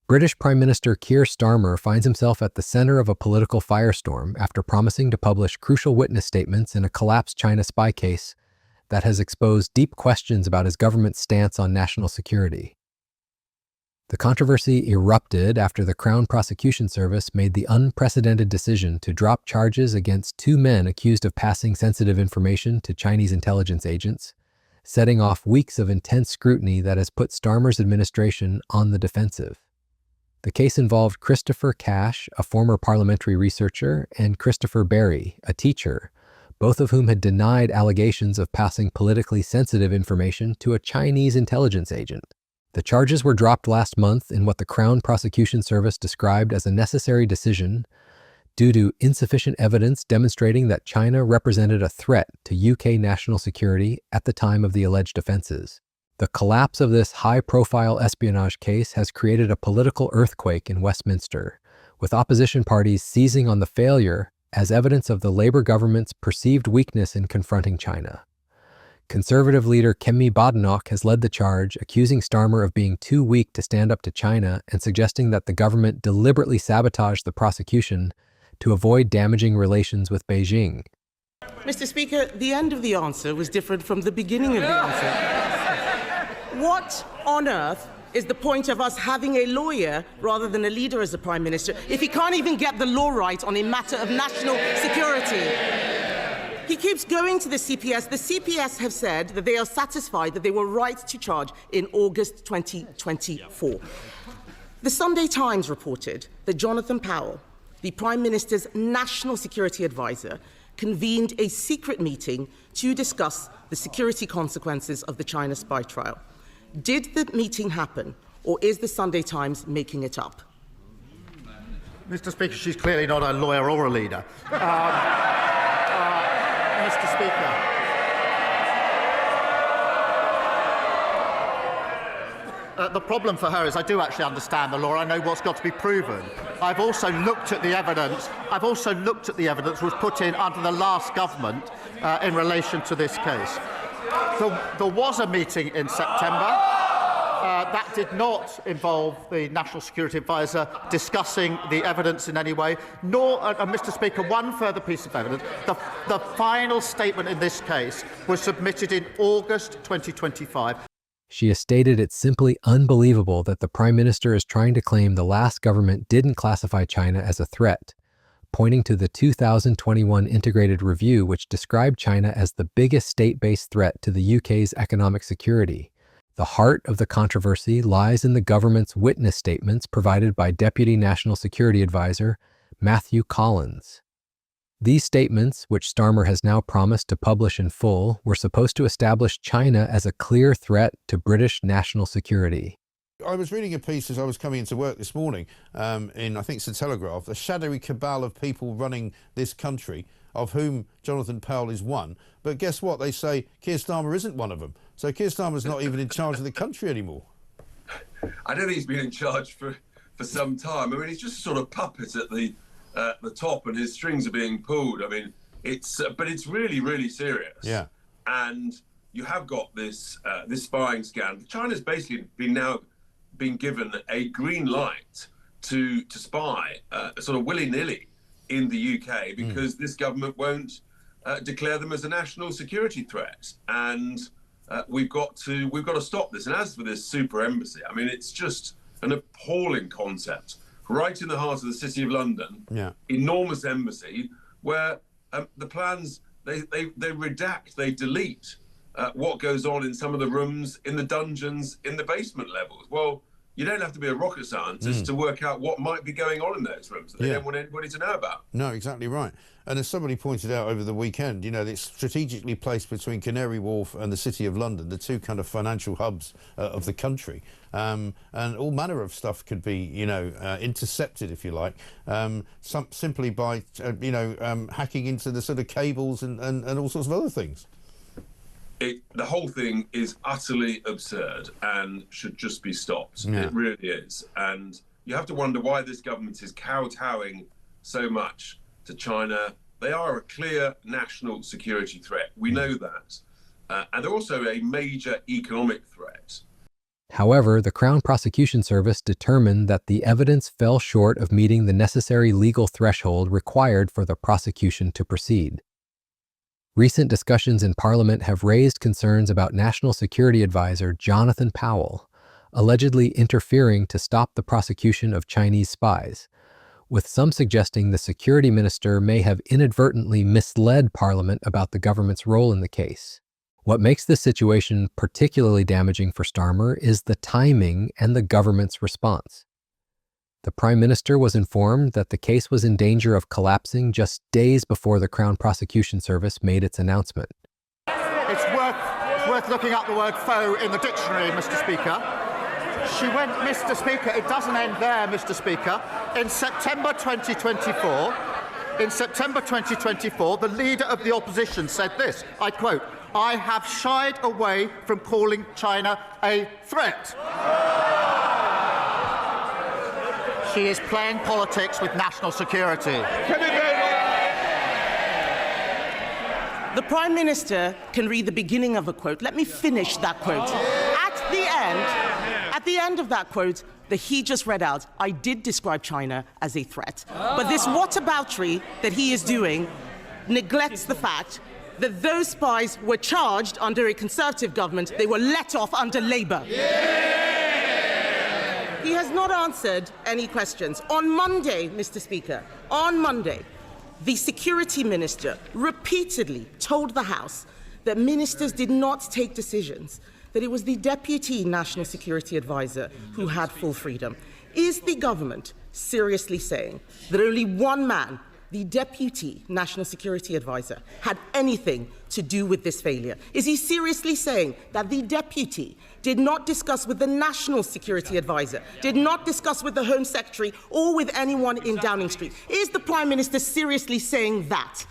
British Prime Minister Keir Starmer finds himself at the center of a political firestorm after promising to publish crucial witness statements in a collapsed China spy case that has exposed deep questions about his government's stance on national security. The controversy erupted after the Crown Prosecution Service made the unprecedented decision to drop charges against two men accused of passing sensitive information to Chinese intelligence agents, setting off weeks of intense scrutiny that has put Starmer's administration on the defensive. The case involved Christopher Cash, a former parliamentary researcher, and Christopher Berry, a teacher, both of whom had denied allegations of passing politically sensitive information to a Chinese intelligence agent. The charges were dropped last month in what the Crown Prosecution Service described as a necessary decision due to insufficient evidence demonstrating that China represented a threat to UK national security at the time of the alleged offenses. The collapse of this high-profile espionage case has created a political earthquake in Westminster, with opposition parties seizing on the failure as evidence of the Labour government's perceived weakness in confronting China. Conservative leader Kemi Badenoch has led the charge, accusing Starmer of being too weak to stand up to China and suggesting that the government deliberately sabotaged the prosecution to avoid damaging relations with Beijing. Mr. Speaker, the end of the answer was different from the beginning of the answer. What on earth is the point of us having a lawyer rather than a leader as a Prime Minister if he can't even get the law right on a matter of national security? He keeps going to the CPS. The CPS have said that they are satisfied that they were right to charge in August 2024. The Sunday Times reported that Jonathan Powell, the Prime Minister's national security advisor, convened a secret meeting to discuss the security consequences of the China spy trial. Did the meeting happen, or is the Sunday Times making it up? Mr. Speaker, she's clearly not a lawyer or a leader. Mr. Speaker. The problem for her is I do actually understand the law. I know what's got to be proven. I've also looked at the evidence. Which was put in under the last government in relation to this case. There was a meeting in September. That did not involve the National Security Advisor discussing the evidence in any way, nor, Mr. Speaker, one further piece of evidence. The final statement in this case was submitted in August 2025. She has stated it's simply unbelievable that the Prime Minister is trying to claim the last government didn't classify China as a threat, pointing to the 2021 Integrated Review, which described China as the biggest state-based threat to the UK's economic security. The heart of the controversy lies in the government's witness statements provided by Deputy National Security Advisor Matthew Collins. These statements, which Starmer has now promised to publish in full, were supposed to establish China as a clear threat to British national security. I was reading a piece as I was coming into work this morning in, I think it's the Telegraph, a shadowy cabal of people running this country, of whom Jonathan Powell is one. But guess what? They say Keir Starmer isn't one of them. So Keir Starmer's not even in charge of the country anymore. I don't think he's been in charge for some time. I mean, he's just a sort of puppet at the top, and his strings are being pulled. I mean, but it's really, really serious. Yeah. And you have got this spying scandal. China's basically been given a green light to spy sort of willy-nilly in the UK because this government won't declare them as a national security threat. And we've got to stop this. And as for this super embassy, I mean, it's just an appalling concept. Right in the heart of the City of London, enormous embassy where the plans, they redact, they delete what goes on in some of the rooms, in the dungeons, in the basement levels. Well, you don't have to be a rocket scientist to work out what might be going on in those rooms that they don't want anybody to know about. No, exactly right. And as somebody pointed out over the weekend, you know, it's strategically placed between Canary Wharf and the City of London, the two kind of financial hubs of the country. And all manner of stuff could be, you know, intercepted, if you like, simply by, hacking into the sort of cables and all sorts of other things. The whole thing is utterly absurd and should just be stopped. It really is. And you have to wonder why this government is kowtowing so much to China. They are a clear national security threat. We know that. And they're also a major economic threat. However, the Crown Prosecution Service determined that the evidence fell short of meeting the necessary legal threshold required for the prosecution to proceed. Recent discussions in Parliament have raised concerns about National Security Advisor Jonathan Powell allegedly interfering to stop the prosecution of Chinese spies, with some suggesting the security minister may have inadvertently misled Parliament about the government's role in the case. What makes this situation particularly damaging for Starmer is the timing and the government's response. The Prime Minister was informed that the case was in danger of collapsing just days before the Crown Prosecution Service made its announcement. It's worth looking up the word faux in the dictionary, Mr. Speaker. She went, Mr. Speaker, it doesn't end there, Mr. Speaker. In September 2024, the leader of the opposition said this, I quote, "I have shied away from calling China a threat." She is playing politics with national security. The Prime Minister can read the beginning of a quote. Let me finish that quote. At the end of that quote that he just read out, I did describe China as a threat. But this whataboutery that he is doing neglects the fact that those spies were charged under a Conservative government. They were let off under Labour. He has not answered any questions. On Monday, Mr. Speaker, on Monday, the Security Minister repeatedly told the House that ministers did not take decisions, that it was the Deputy National Security Advisor who had full freedom. Is the government seriously saying that only one man, the Deputy National Security Advisor, had anything to do with this failure? Is he seriously saying that the Deputy did not discuss with the National Security Advisor, did not discuss with the Home Secretary or with anyone in Downing Street? Is the Prime Minister seriously saying that?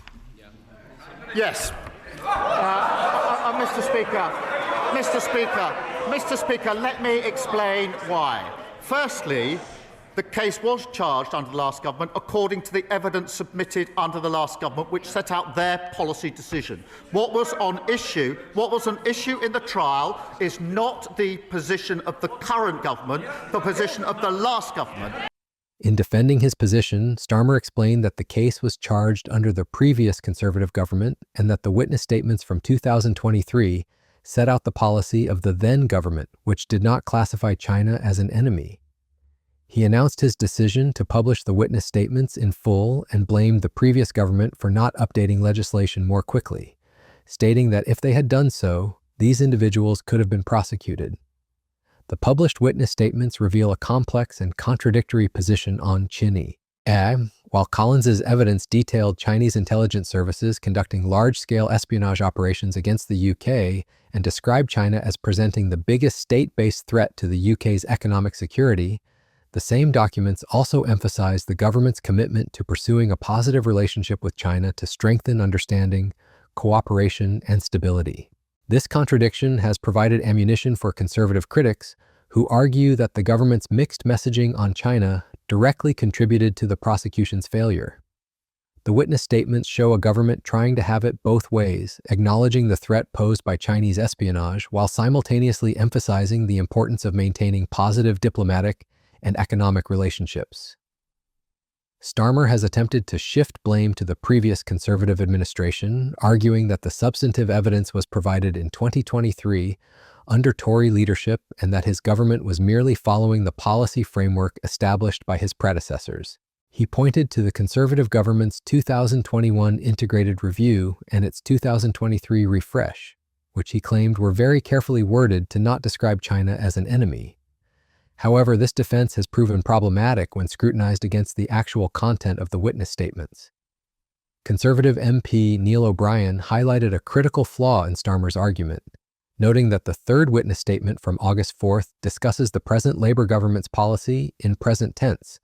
Yes. Mr. Speaker, let me explain why. Firstly, the case was charged under the last government according to the evidence submitted under the last government, which set out their policy decision. What was an issue in the trial is not the position of the current government, the position of the last government. In defending his position, Starmer explained that the case was charged under the previous Conservative government and that the witness statements from 2023 set out the policy of the then government, which did not classify China as an enemy. He announced his decision to publish the witness statements in full and blamed the previous government for not updating legislation more quickly, stating that if they had done so, these individuals could have been prosecuted. The published witness statements reveal a complex and contradictory position on Chinese. While Collins's evidence detailed Chinese intelligence services conducting large-scale espionage operations against the UK and described China as presenting the biggest state-based threat to the UK's economic security, the same documents also emphasize the government's commitment to pursuing a positive relationship with China to strengthen understanding, cooperation, and stability. This contradiction has provided ammunition for Conservative critics who argue that the government's mixed messaging on China directly contributed to the prosecution's failure. The witness statements show a government trying to have it both ways, acknowledging the threat posed by Chinese espionage while simultaneously emphasizing the importance of maintaining positive diplomatic and economic relationships. Starmer has attempted to shift blame to the previous Conservative administration, arguing that the substantive evidence was provided in 2023 under Tory leadership and that his government was merely following the policy framework established by his predecessors. He pointed to the Conservative government's 2021 Integrated Review and its 2023 Refresh, which he claimed were very carefully worded to not describe China as an enemy. However, this defense has proven problematic when scrutinized against the actual content of the witness statements. Conservative MP Neil O'Brien highlighted a critical flaw in Starmer's argument, noting that the third witness statement from August 4th discusses the present Labour government's policy in present tense,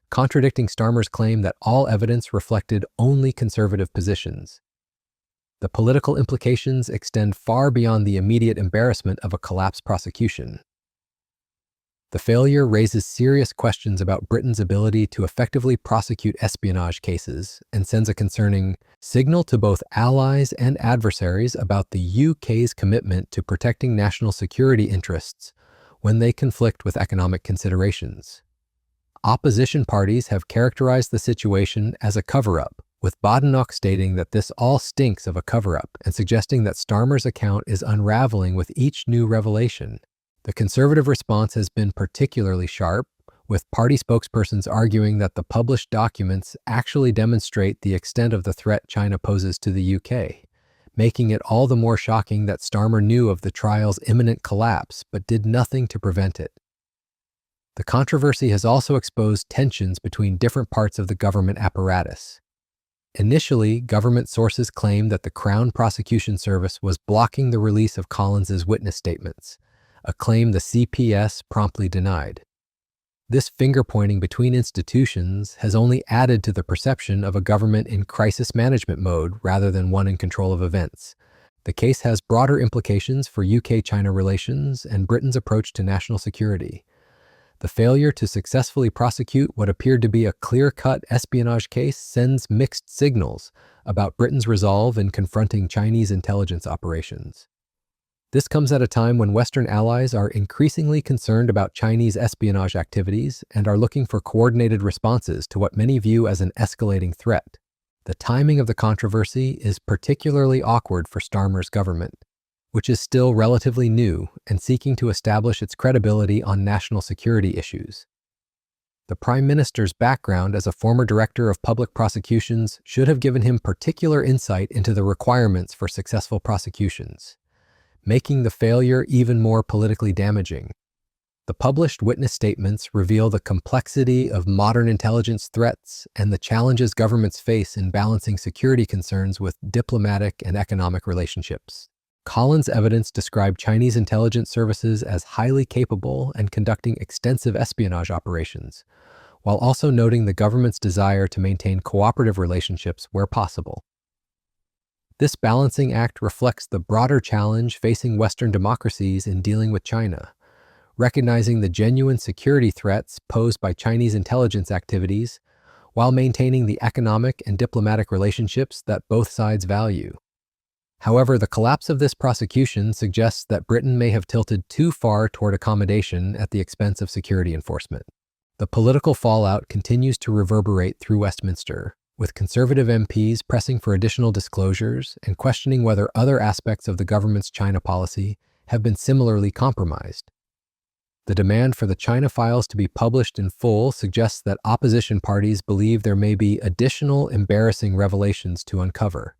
contradicting Starmer's claim that all evidence reflected only Conservative positions. The political implications extend far beyond the immediate embarrassment of a collapsed prosecution. The failure raises serious questions about Britain's ability to effectively prosecute espionage cases and sends a concerning signal to both allies and adversaries about the UK's commitment to protecting national security interests when they conflict with economic considerations. Opposition parties have characterized the situation as a cover-up, with Badenoch stating that this all stinks of a cover-up and suggesting that Starmer's account is unraveling with each new revelation. The Conservative response has been particularly sharp, with party spokespersons arguing that the published documents actually demonstrate the extent of the threat China poses to the UK, making it all the more shocking that Starmer knew of the trial's imminent collapse but did nothing to prevent it. The controversy has also exposed tensions between different parts of the government apparatus. Initially, government sources claimed that the Crown Prosecution Service was blocking the release of Collins's witness statements, a claim the CPS promptly denied. This finger-pointing between institutions has only added to the perception of a government in crisis management mode rather than one in control of events. The case has broader implications for UK-China relations and Britain's approach to national security. The failure to successfully prosecute what appeared to be a clear-cut espionage case sends mixed signals about Britain's resolve in confronting Chinese intelligence operations. This comes at a time when Western allies are increasingly concerned about Chinese espionage activities and are looking for coordinated responses to what many view as an escalating threat. The timing of the controversy is particularly awkward for Starmer's government, which is still relatively new and seeking to establish its credibility on national security issues. The Prime Minister's background as a former director of public prosecutions should have given him particular insight into the requirements for successful prosecutions, making the failure even more politically damaging. The published witness statements reveal the complexity of modern intelligence threats and the challenges governments face in balancing security concerns with diplomatic and economic relationships. Collins' evidence described Chinese intelligence services as highly capable and conducting extensive espionage operations, while also noting the government's desire to maintain cooperative relationships where possible. This balancing act reflects the broader challenge facing Western democracies in dealing with China, recognizing the genuine security threats posed by Chinese intelligence activities while maintaining the economic and diplomatic relationships that both sides value. However, the collapse of this prosecution suggests that Britain may have tilted too far toward accommodation at the expense of security enforcement. The political fallout continues to reverberate through Westminster, with Conservative MPs pressing for additional disclosures and questioning whether other aspects of the government's China policy have been similarly compromised. The demand for the China files to be published in full suggests that opposition parties believe there may be additional embarrassing revelations to uncover.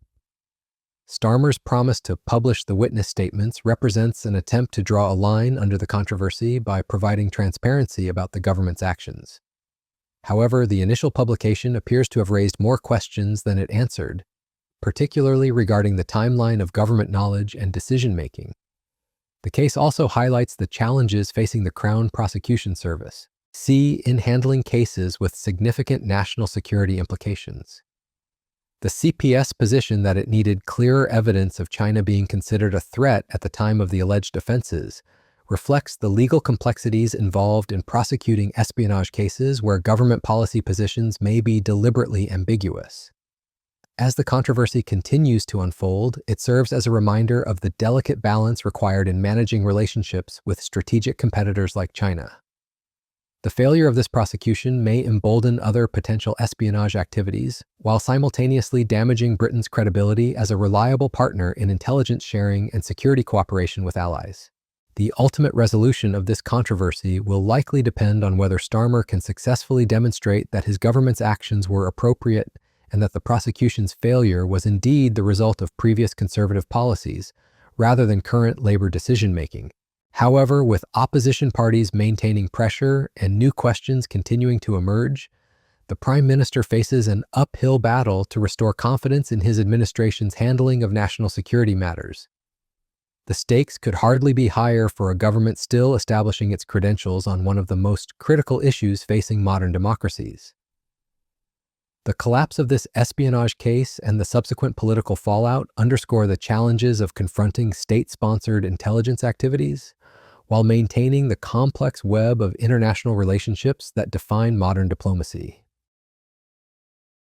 Starmer's promise to publish the witness statements represents an attempt to draw a line under the controversy by providing transparency about the government's actions. However, the initial publication appears to have raised more questions than it answered, particularly regarding the timeline of government knowledge and decision-making. The case also highlights the challenges facing the Crown Prosecution Service, in handling cases with significant national security implications. The CPS position that it needed clearer evidence of China being considered a threat at the time of the alleged offenses reflects the legal complexities involved in prosecuting espionage cases where government policy positions may be deliberately ambiguous. As the controversy continues to unfold, it serves as a reminder of the delicate balance required in managing relationships with strategic competitors like China. The failure of this prosecution may embolden other potential espionage activities, while simultaneously damaging Britain's credibility as a reliable partner in intelligence sharing and security cooperation with allies. The ultimate resolution of this controversy will likely depend on whether Starmer can successfully demonstrate that his government's actions were appropriate and that the prosecution's failure was indeed the result of previous Conservative policies, rather than current Labour decision-making. However, with opposition parties maintaining pressure and new questions continuing to emerge, the Prime Minister faces an uphill battle to restore confidence in his administration's handling of national security matters. The stakes could hardly be higher for a government still establishing its credentials on one of the most critical issues facing modern democracies. The collapse of this espionage case and the subsequent political fallout underscore the challenges of confronting state-sponsored intelligence activities while maintaining the complex web of international relationships that define modern diplomacy.